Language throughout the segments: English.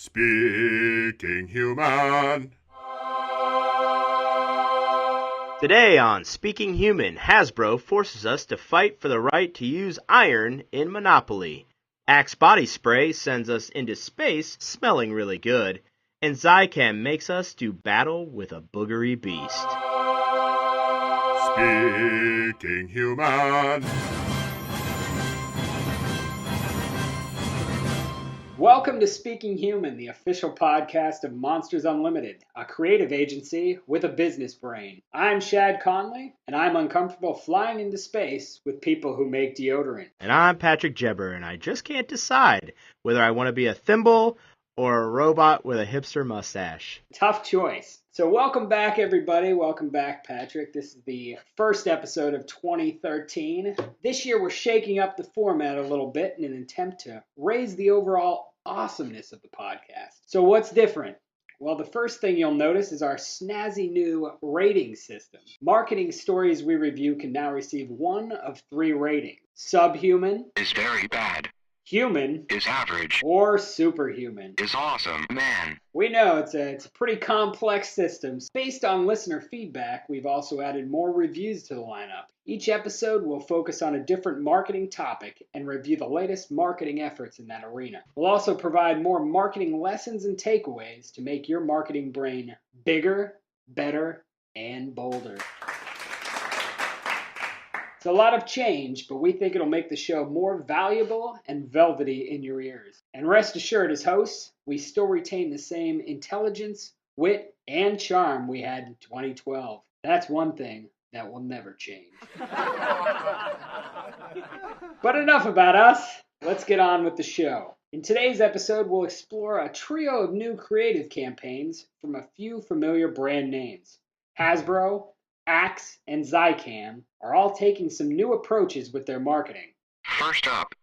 Speaking Human. Today on Speaking Human, Hasbro forces us to fight for the right to use iron in Monopoly. Axe Body Spray sends us into space smelling really good. And Zicam makes us do battle with a boogery beast. Speaking Human. Welcome to Speaking Human, the official podcast of Monsters Unlimited, a creative agency with a business brain. I'm Shad Conley, and I'm uncomfortable flying into space with people who make deodorant. And I'm Patrick Jebber, and I just can't decide whether I want to be a thimble or a robot with a hipster mustache. Tough choice. So welcome back, everybody. Welcome back, Patrick. This is the first episode of 2013. This year, we're shaking up the format a little bit in an attempt to raise the overall awesomeness of the podcast. So what's different? Well, the first thing you'll notice is our snazzy new rating system. Marketing stories we review can now receive one of three ratings. Subhuman is very bad. Human is average. Or superhuman Is awesome, man. We know it's a pretty complex system. Based on listener feedback, we've also added more reviews to the lineup. Each episode will focus on a different marketing topic and review the latest marketing efforts in that arena. We'll also provide more marketing lessons and takeaways to make your marketing brain bigger, better, and bolder. It's a lot of change, but we think it'll make the show more valuable and velvety in your ears. And rest assured, as hosts, we still retain the same intelligence, wit, and charm we had in 2012. That's one thing that will never change. But enough about us. Let's get on with the show. In today's episode, we'll explore a trio of new creative campaigns from a few familiar brand names. Hasbro, Axe, and Zicam are all taking some new approaches with their marketing. First up,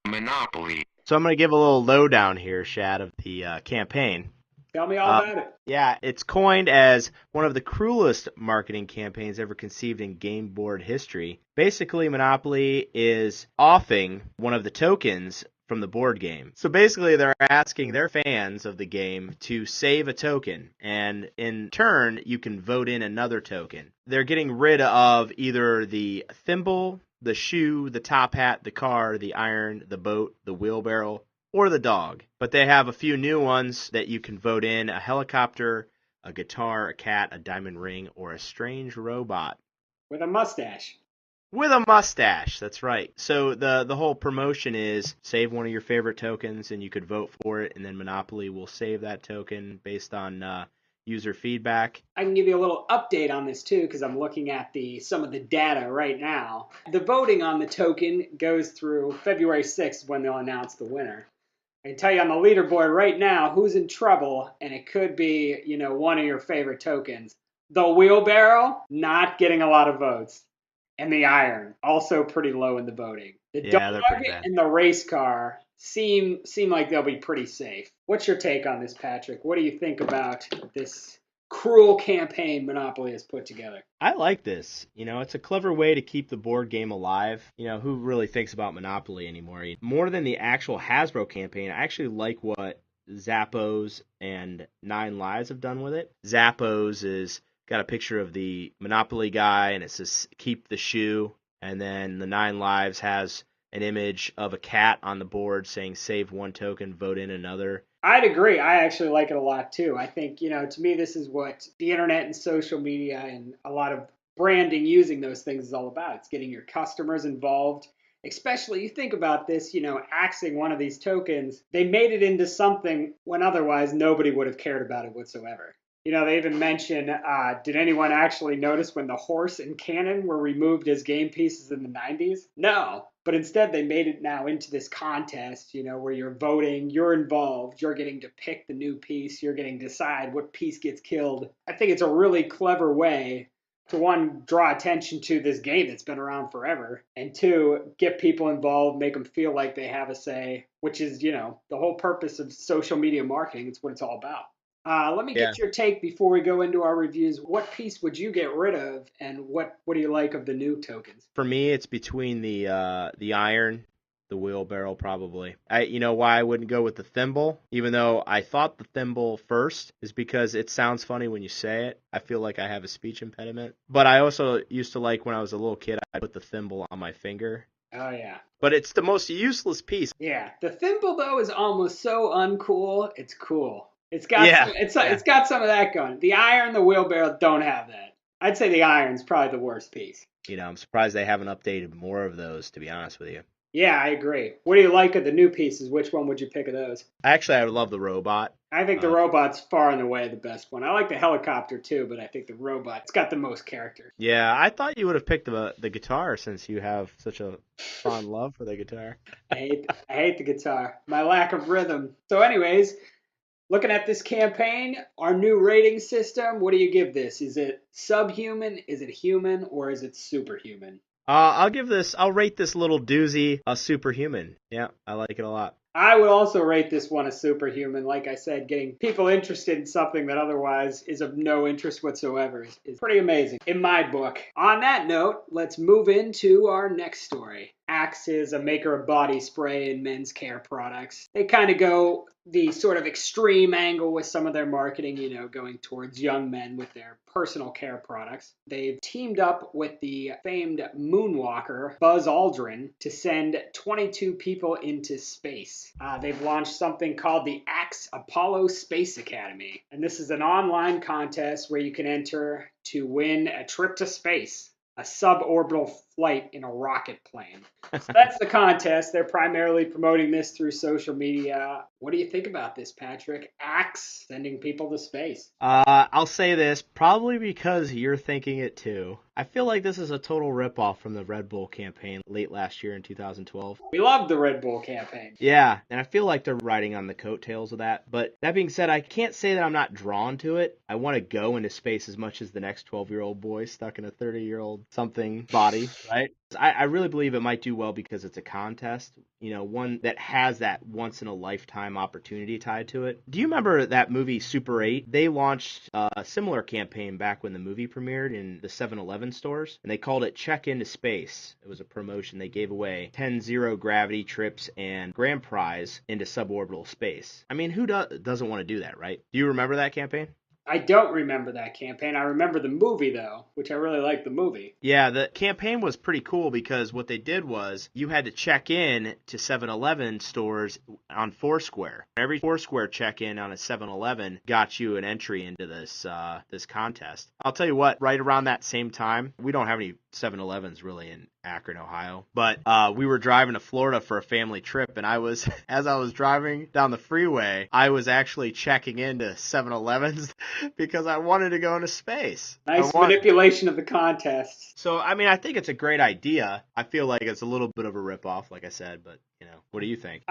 Monopoly. So I'm going to give a little lowdown here, Shad, of the campaign. Tell me all about it. Yeah, it's coined as one of the cruelest marketing campaigns ever conceived in game board history. Basically, Monopoly is offing one of the tokens from the board game. So basically, they're asking their fans of the game to save a token, and in turn, you can vote in another token. They're getting rid of either the thimble, the shoe, the top hat, the car, the iron, the boat, the wheelbarrow, or the dog. But they have a few new ones that you can vote in: a helicopter, a guitar, a cat, a diamond ring, or a strange robot. With a mustache. With a mustache, that's right. So the whole promotion is save one of your favorite tokens and you could vote for it, and then Monopoly will save that token based on user feedback. I can give you a little update on this too, because I'm looking at some of the data right now. The voting on the token goes through February 6th when they'll announce the winner. I can tell you on the leaderboard right now who's in trouble, and it could be, one of your favorite tokens. The wheelbarrow, not getting a lot of votes. And the iron, also pretty low in the voting. The dog and the race car seem like they'll be pretty safe. What's your take on this, Patrick? What do you think about this cruel campaign Monopoly has put together? I like this. It's a clever way to keep the board game alive. Who really thinks about Monopoly anymore? More than the actual Hasbro campaign, I actually like what Zappos and 9 Lives have done with it. Zappos is got a picture of the Monopoly guy, and it says keep the shoe, and then the 9 Lives has an image of a cat on the board saying save one token, vote in another. I'd agree. I actually like it a lot too. I think, to me, this is what the internet and social media and a lot of branding using those things is all about. It's getting your customers involved. Especially, you think about this, axing one of these tokens, they made it into something when otherwise nobody would have cared about it whatsoever. They even mention, did anyone actually notice when the horse and cannon were removed as game pieces in the 90s? No, but instead they made it now into this contest, where you're voting, you're involved, you're getting to pick the new piece, you're getting to decide what piece gets killed. I think it's a really clever way to, one, draw attention to this game that's been around forever, and two, get people involved, make them feel like they have a say, which is, the whole purpose of social media marketing. It's what it's all about. Let me get your take before we go into our reviews. What piece would you get rid of, and what do you like of the new tokens? For me, it's between the iron, The wheelbarrow, probably. You know why I wouldn't go with the thimble, even though I thought the thimble first, is because it sounds funny when you say it. I feel like I have a speech impediment. But I also used to like, when I was a little kid, I'd put the thimble on my finger. Oh, yeah. But it's the most useless piece. Yeah. The thimble, though, is almost so uncool. It's cool. It's got Yeah, some, yeah. it's got some of that going. The iron, the wheelbarrow don't have that. I'd say the iron's probably the worst piece. You know, I'm surprised they haven't updated more of those, to be honest with you. Yeah, I agree. What do you like of the new pieces? Which one would you pick of those? Actually, I would love the robot. I think the robot's far and away the best one. I like the helicopter too, but I think the robot's got the most character. Yeah, I thought you would have picked the guitar, since you have such a fond love for the guitar. I hate the guitar. My lack of rhythm. So anyways, looking at this campaign, our new rating system, what do you give this? Is it subhuman, is it human, or is it superhuman? I'll rate this little doozy a superhuman. Yeah, I like it a lot. I would also rate this one a superhuman. Like I said, getting people interested in something that otherwise is of no interest whatsoever is pretty amazing in my book. On that note, let's move into our next story. Axe is a maker of body spray and men's care products. They kind of go the sort of extreme angle with some of their marketing, you know, going towards young men with their personal care products. They've teamed up with the famed moonwalker Buzz Aldrin to send 22 people into space. They've launched something called the Axe Apollo Space Academy, and this is an online contest where you can enter to win a trip to space, a suborbital flight in a rocket plane. So that's the contest. They're primarily promoting this through social media. What do you think about this, Patrick? Axe sending people to space. I'll say this, probably because you're thinking it too. I feel like this is a total ripoff from the Red Bull campaign late last year in 2012. We love the Red Bull campaign. Yeah, and I feel like they're riding on the coattails of that. But that being said, I can't say that I'm not drawn to it. I want to go into space as much as the next 12-year-old boy stuck in a 30-year-old something body, right? I really believe it might do well because it's a contest, you know, one that has that once-in-a-lifetime opportunity tied to it. Do you remember that movie Super 8? They launched a similar campaign back when the movie premiered in the 7-Eleven stores, and they called it Check Into Space. It was a promotion. They gave away 10 zero-gravity trips and grand prize into suborbital space. I mean, who doesn't want to do that, right? Do you remember that campaign? I don't remember that campaign. I remember the movie, though, which I really liked the movie. Yeah, the campaign was pretty cool because what they did was you had to check in to 7-Eleven stores on Foursquare. Every Foursquare check-in on a 7-Eleven got you an entry into this contest. I'll tell you what, right around that same time, we don't have any 7-Elevens really in Akron, Ohio, but we were driving to Florida for a family trip, and as I was driving down the freeway, I was actually checking into 7-Elevens because I wanted to go into space. Nice manipulation of the contest. So, I mean, I think it's a great idea. I feel like it's a little bit of a ripoff, like I said, but, you know, what do you think?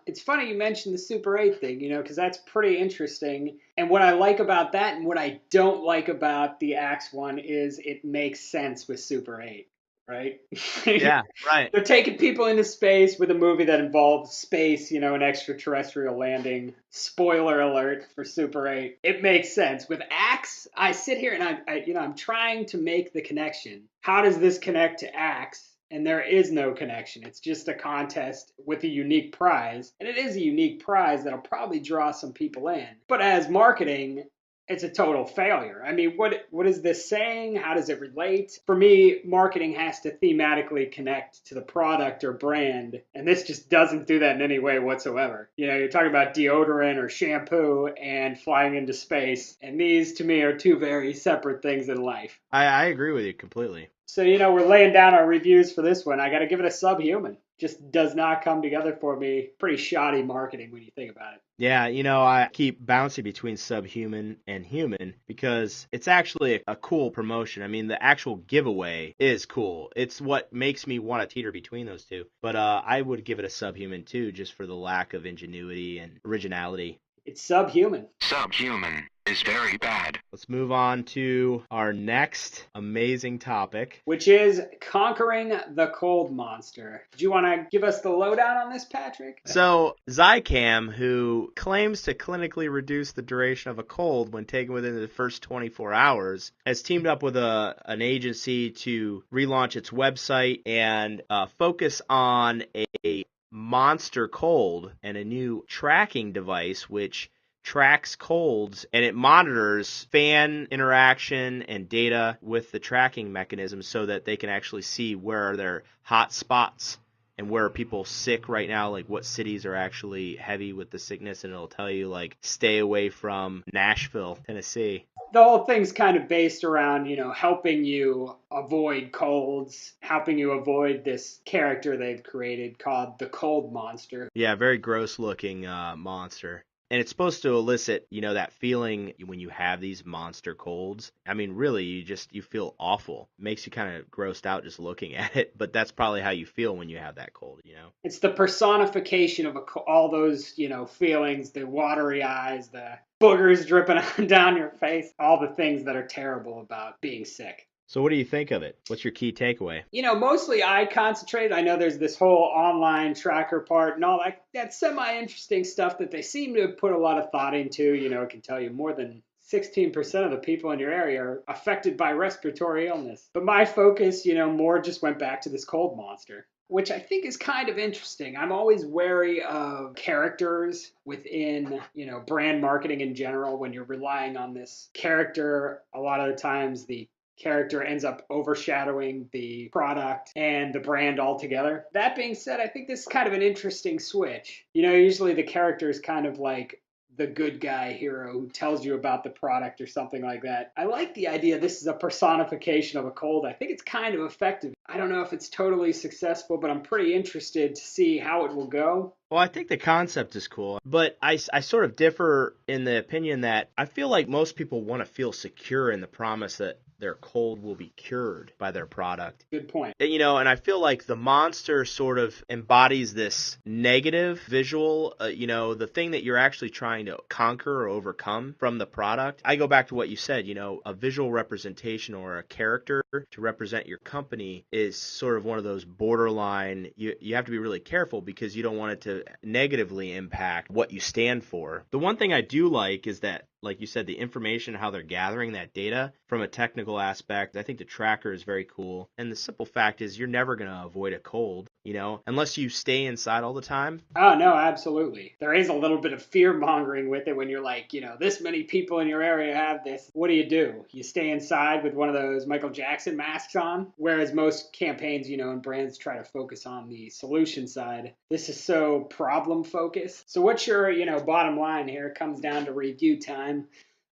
It's funny you mentioned the Super 8 thing, you know, because that's pretty interesting. And what I like about that and what I don't like about the Axe one is it makes sense with Super 8. Right? Yeah, right. They're taking people into space with a movie that involves space, you know, an extraterrestrial landing. Spoiler alert for Super 8. It makes sense. With Axe, I sit here and I'm trying to make the connection. How does this connect to Axe? And there is no connection. It's just a contest with a unique prize. And it is a unique prize that'll probably draw some people in. But as marketing, it's a total failure. I mean, what is this saying? How does it relate? For me, marketing has to thematically connect to the product or brand, and this just doesn't do that in any way whatsoever. You know, you're talking about deodorant or shampoo and flying into space, and these, to me, are two very separate things in life. I agree with you completely. So, you know, we're laying down our reviews for this one. I got to give it a subhuman. Just does not come together for me. Pretty shoddy marketing when you think about it. Yeah, you know, I keep bouncing between subhuman and human because it's actually a cool promotion. I mean, the actual giveaway is cool. It's what makes me want to teeter between those two. But I would give it a subhuman too, just for the lack of ingenuity and originality. It's subhuman. Subhuman is very bad. Let's move on to our next amazing topic, which is conquering the cold monster. Do you want to give us the lowdown on this, Patrick? So, Zicam, who claims to clinically reduce the duration of a cold when taken within the first 24 hours, has teamed up with an agency to relaunch its website and focus on a monster cold and a new tracking device which tracks colds, and it monitors fan interaction and data with the tracking mechanism so that they can actually see where are their hot spots and where are people sick right now, like what cities are actually heavy with the sickness, and it'll tell you like stay away from Nashville, Tennessee. The whole thing's kind of based around, helping you avoid colds, helping you avoid this character they've created called the Cold Monster. Yeah, very gross looking monster. And it's supposed to elicit, that feeling when you have these monster colds. I mean, really, you feel awful. It makes you kind of grossed out just looking at it. But that's probably how you feel when you have that cold, It's the personification of all those, feelings, the watery eyes, the boogers dripping down your face, all the things that are terrible about being sick. So what do you think of it? What's your key takeaway? Mostly I concentrate. I know there's this whole online tracker part and all that. That's semi-interesting stuff that they seem to put a lot of thought into. It can tell you more than 16% of the people in your area are affected by respiratory illness. But my focus, more just went back to this cold monster, which I think is kind of interesting. I'm always wary of characters within, brand marketing in general. When you're relying on this character, a lot of the times the character ends up overshadowing the product and the brand altogether. That being said, I think this is kind of an interesting switch. Usually the character is kind of like the good guy hero who tells you about the product or something like that. I like the idea this is a personification of a cold. I think it's kind of effective. I don't know if it's totally successful, but I'm pretty interested to see how it will go. Well, I think the concept is cool, but I sort of differ in the opinion that I feel like most people want to feel secure in the promise that their cold will be cured by their product. Good point. And I feel like the monster sort of embodies this negative visual, the thing that you're actually trying to conquer or overcome from the product. I go back to what you said, a visual representation or a character to represent your company is sort of one of those borderline, you have to be really careful because you don't want it to negatively impact what you stand for. The one thing I do like is that, like you said, the information, how they're gathering that data from a technical aspect. I think the tracker is very cool. And the simple fact is you're never going to avoid a cold, unless you stay inside all the time. Oh, no, absolutely. There is a little bit of fear mongering with it when you're like, this many people in your area have this. What do? You stay inside with one of those Michael Jackson masks on? Whereas most campaigns, and brands try to focus on the solution side. This is so problem focused. So what's your, bottom line here? It comes down to review time.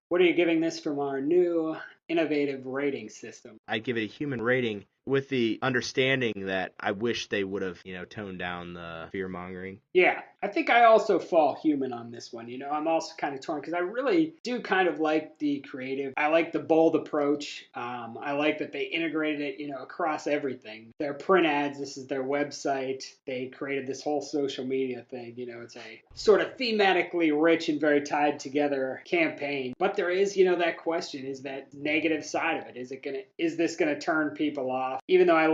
What are you giving this from our new innovative rating system? I'd give it a human rating with the understanding that I wish they would have, toned down the fear mongering. Yeah, I think I also fall human on this one. I'm also kind of torn because I really do kind of like the creative. I like the bold approach. I like that they integrated it, across everything. Their print ads, this is their website. They created this whole social media thing. It's a sort of thematically rich and very tied together campaign. But there is, that question, is that negative side of it. Is this gonna turn people off? Even though I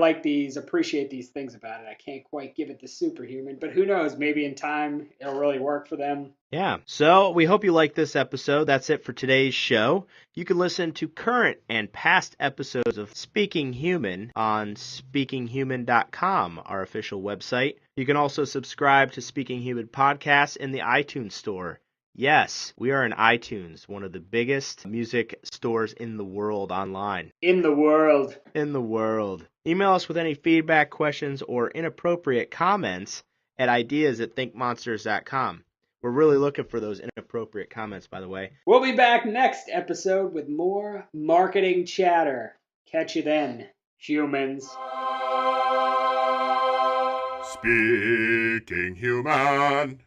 appreciate these things about it, I can't quite give it the superhuman. But who knows? Maybe in time it'll really work for them. Yeah. So we hope you liked this episode. That's it for today's show. You can listen to current and past episodes of Speaking Human on speakinghuman.com, our official website. You can also subscribe to Speaking Human Podcast in the iTunes Store. Yes, we are in iTunes, one of the biggest music stores in the world online. In the world. In the world. Email us with any feedback, questions, or inappropriate comments at ideas@thinkmonsters.com. We're really looking for those inappropriate comments, by the way. We'll be back next episode with more marketing chatter. Catch you then, humans. Speaking human.